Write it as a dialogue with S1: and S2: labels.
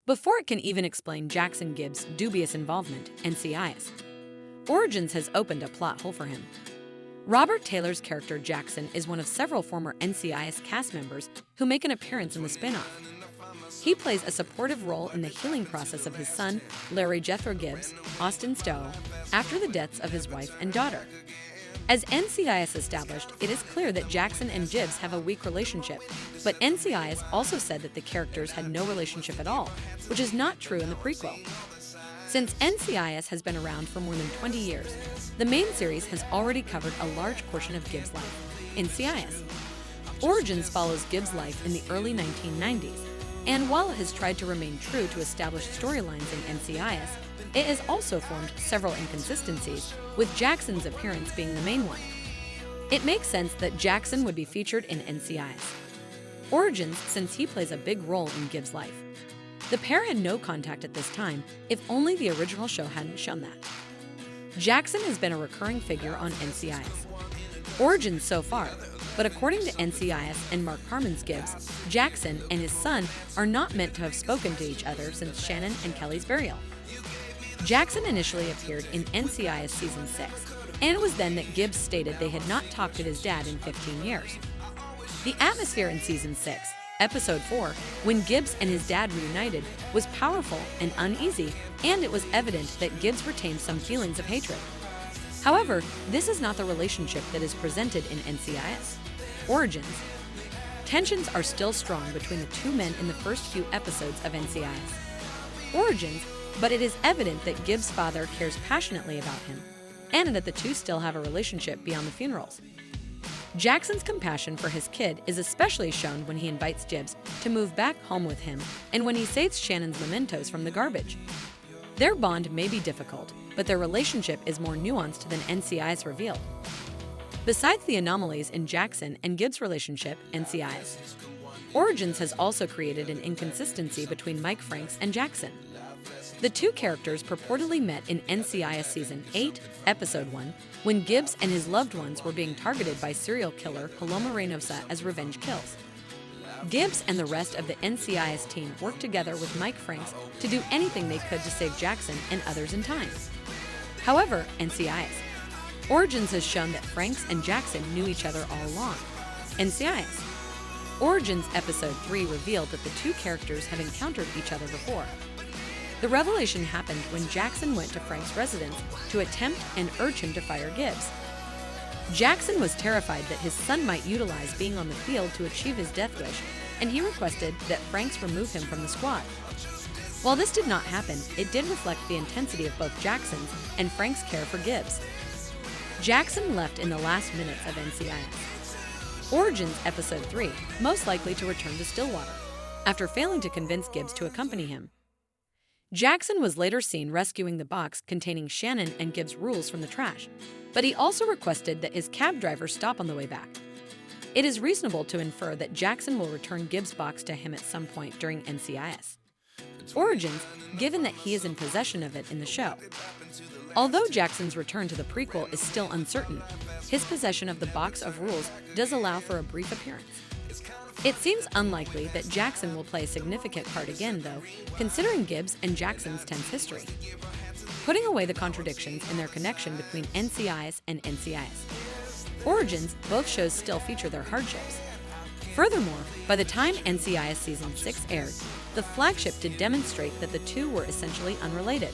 S1: Before it can even explain Jackson Gibbs' dubious involvement, NCIS Origins has opened a plot hole for him. Robert Taylor's character Jackson is one of several former NCIS cast members who make an appearance in the spin-off. He plays a supportive role in the healing process of his son, Larry Jethro Gibbs, Austin Stowe, after the deaths of his wife and daughter. As NCIS established, it is clear that Jackson and Gibbs have a weak relationship, but NCIS also said that the characters had no relationship at all, which is not true in the prequel. Since NCIS has been around for more than 20 years, the main series has already covered a large portion of Gibbs' life. NCIS Origins follows Gibbs' life in the early 1990s, and while it has tried to remain true to established storylines in NCIS, it has also formed several inconsistencies, with Jackson's appearance being the main one. It makes sense that Jackson would be featured in NCIS Origins since he plays a big role in Gibbs' life. The pair had no contact at this time, if only the original show hadn't shown that. Jackson has been a recurring figure on NCIS Origins so far, but according to NCIS and Mark Harmon's Gibbs, Jackson and his son are not meant to have spoken to each other since Shannon and Kelly's burial. Jackson initially appeared in NCIS Season 6, and it was then that Gibbs stated they had not talked to his dad in 15 years. The atmosphere in Season 6, Episode 4, when Gibbs and his dad reunited, was powerful and uneasy, and it was evident that Gibbs retained some feelings of hatred. However, this is not the relationship that is presented in NCIS Origins. Tensions are still strong between the two men in the first few episodes of NCIS Origins, but it is evident that Gibbs' father cares passionately about him, and that the two still have a relationship beyond the funerals. Jackson's compassion for his kid is especially shown when he invites Gibbs to move back home with him and when he saves Shannon's mementos from the garbage. Their bond may be difficult, but their relationship is more nuanced than NCIS revealed. Besides the anomalies in Jackson and Gibbs' relationship, NCIS Origins has also created an inconsistency between Mike Franks and Jackson. The two characters purportedly met in NCIS Season 8, Episode 1, when Gibbs and his loved ones were being targeted by serial killer Paloma Reynosa as revenge kills. Gibbs and the rest of the NCIS team worked together with Mike Franks to do anything they could to save Jackson and others in time. However, NCIS Origins has shown that Franks and Jackson knew each other all along. NCIS Origins Episode 3 revealed that the two characters have encountered each other before. The revelation happened when Jackson went to Frank's residence to attempt and urge him to fire Gibbs. Jackson was terrified that his son might utilize being on the field to achieve his death wish, and he requested that Franks remove him from the squad. While this did not happen, it did reflect the intensity of both Jackson's and Frank's care for Gibbs. Jackson left in the last minutes of NCIS Origins Episode 3, most likely to return to Stillwater, after failing to convince Gibbs to accompany him. Jackson was later seen rescuing the box containing Shannon and Gibbs' rules from the trash, but he also requested that his cab driver stop on the way back. It is reasonable to infer that Jackson will return Gibbs' box to him at some point during NCIS Origins, given that he is in possession of it in the show. Although Jackson's return to the prequel is still uncertain, his possession of the box of rules does allow for a brief appearance. It seems unlikely that Jackson will play a significant part again, though, considering Gibbs and Jackson's tense history. Putting away the contradictions in their connection between NCIS and NCIS Origins, both shows still feature their hardships. Furthermore, by the time NCIS Season 6 aired, the flagship did demonstrate that the two were essentially unrelated.